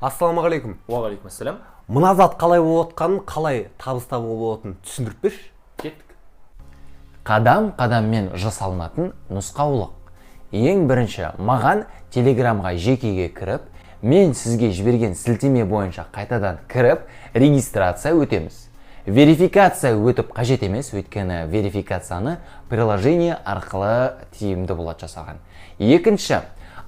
Ассалаумағалейкум. Уағалейкум ассалам. Мына зат қалай болып отқанын, қалай табыс табуға болатынын түсіндіріп берші. Кеттік. Қадам-қадаммен жасалынатын нұсқаулық. Ең бірінші, маған Телеграмға жекеге кіріп, мен сізге жіберген сілтеме бойынша қайтадан кіріп, регистрация өтеміз. Верификация өтіп қажет емес, өйткені верификацияны приложение арқылы тиімді болады жасаған. Екінші,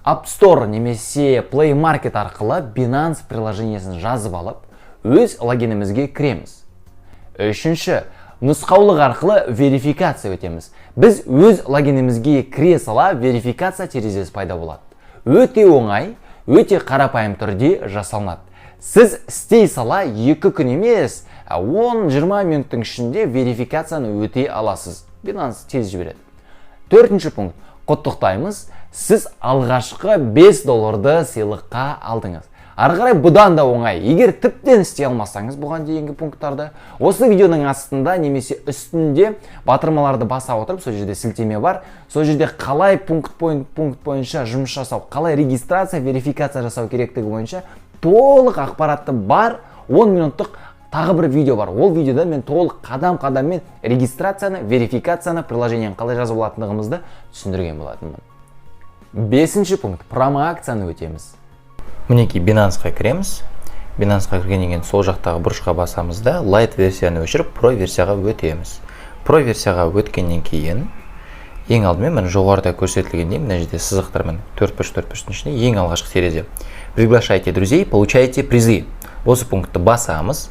App Store немесе Play Market арқылы Binance приложениесін жазып алып, өз логинімізге кіреміз. Үшінші, нұсқаулық арқылы верификация өтеміз. Біз өз логинімізге кіре сала верификация терезесі пайда болады. Өте оңай, өте қарапайым түрде жасалынады. Сіз істей сала 2 күн емес, 10-20 минуттың ішінде верификацияны өте аласыз. Binance тез жібереді. Төртінші пункт. Құттықтаймыз, сіз алғашқы $5 сыйлыққа алдыңыз. Ары қарай бұдан да оңай. Егер тіптен істей алмасаңыз бұған дейінгі пункттарды, осы видеоның астында немесе үстінде батырмаларды баса отырып, сол жерде сілтеме бар. Сол жерде қалай пункт бойынша жұмыс жасау, қалай регистрация, верификация жасау керектігі бойынша толық ақпаратты бар 10 минуттық тағы бір видео бар. Ол видеода мен толық қадам-қадаммен регистрацияны, верификацияны, приложениені қалай жазып алатындығымызды түсіндірген болатынмын. Бесінші пункт. Промо-акцияны өтеміз. Мінекей Binance'ға кіреміз. Binance'ға кіргеннен кейін сол жақтағы бұрышқа басамыз да Lite версияны өшіріп, Pro версияға өтеміз. Pro версияға өткеннен кейін ең алдымен мен жоғарыда көрсетілгендей, мына жерде сызықтармен 4x4-ның ішінде ең алғашқы терезе. Приглашайте друзей, получайте призы. Осы пунктты басамыз.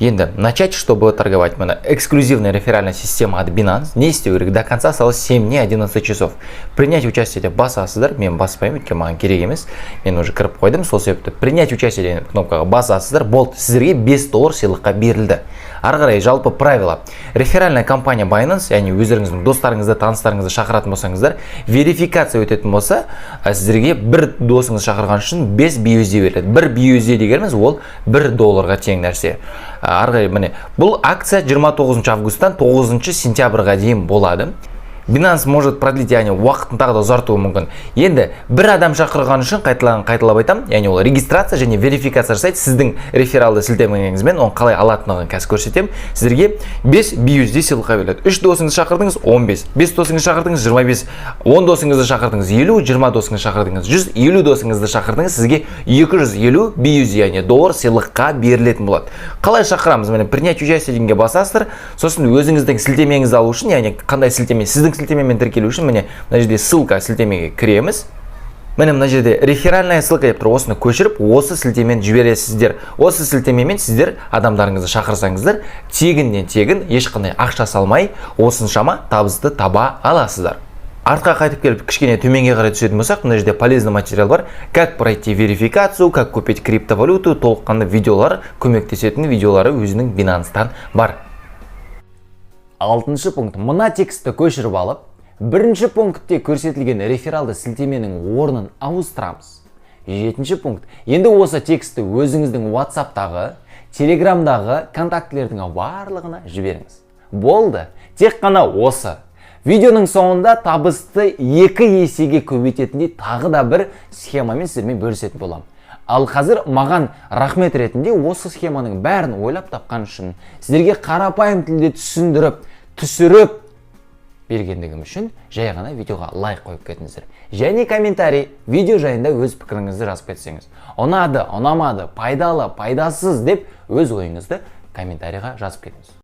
Енді, начать, чтобы торговать. Эксклюзивная реферальная система от Binance. Не істеу керек до конца осталось 7 дней 11 часов. Принять участие деп басасыздар. Мен баспаймын, өйткені маған керек емес. Мен уже кіріп қойдым. Сол себепті принять участие деген кнопкаға басасыздар. Болды, сіздерге $5 сыйлыққа берілді. Ары қарай жалпы правила. Реферальная компания Binance, яғни өздеріңіздің достарыңызды, таныстарыңызды шақыратын болсаңыздар, верификация өтетін болса, сіздерге бір досыңызды шақырған үшін 5 BUSD беріледі. 1 BUSD дегеніміз ол $1 тең нәрсе. Ары қарай міне, бұл акция 29 августтан 9 сентябрьға дейін болады. Binance может продлить, яғни уақытын тағы да ұзартуы мүмкін. Енді бір адам шақырған үшін қайталап айтам, яғни ол регистрация және верификация жасайды. Сіздің рефералды сілтемеңізбен оны қалай алатындығын қазір көрсетем. Сіздерге 5 BUSD сыйлыққа беріледі. 3 досыңызды шақырдыңыз 15, 5 досыңызды шақырдыңыз 25, 10 досыңызды шақырдыңыз 50, 20 досыңызды шақырдыңыз 100, 50 досыңызды шақырдыңыз сізге 250 BUSD, яғни доллар сыйлыққа берілетін болады. Қалай шақырамыз? Міне принять участие дегенге басасыздар. Сосын өзіңіздің сілтемеңізді алу үшін, яғни қандай сілтеме, сіздің сілтемемен тіркелу үшін міне мына жерде ссылка сілтемеге кіреміз. Міне мына жерде реферальная ссылка деп тұр, осыны көшіріп, осы сілтемен жібересіздер. Осы сілтемемен сіздер адамдарыңызды шақырсаңыздар, тегіннен тегін ешқандай ақша салмай, осыншама табысты таба аласыздар. Артқа қайтып келіп, кішкене төменге қарай түсетін болсақ, мына жерде полезный материал бар. Как пройти верификацию, как купить криптовалюту, толыққанды видеолар, көмектесетін видеолары өзінің Binance'тан бар. Алтыншы пункт. Мына текстті көшіріп алып, бірінші пунктте көрсетілген рефералды сілтеменің орнын ауыстырамыз. Жетінші пункт. Енді осы текстті өзіңіздің WhatsApp'тағы, Telegram'дағы контактілердің барлығына жіберіңіз. Болды. Тек қана осы. Видеоның соңында табысты 2 есеге көбейтетіндей тағы да бір схемамен сіздермен бөлісетін боламын. Ал қазір маған рахмет ретінде осы схеманың бәрін ойлап тапқан үшін, сіздерге қарапайым тілде түсіріп бергендігім үшін жай ғана видеоға лайк қойып кетіңіздер. Және комментарий, видео жайында өз пікіріңізді жазып кетсеңіз. Ұнады, ұнамады, пайдалы, пайдасыз деп өз ойыңызды комментарийға жазып кетіңіз.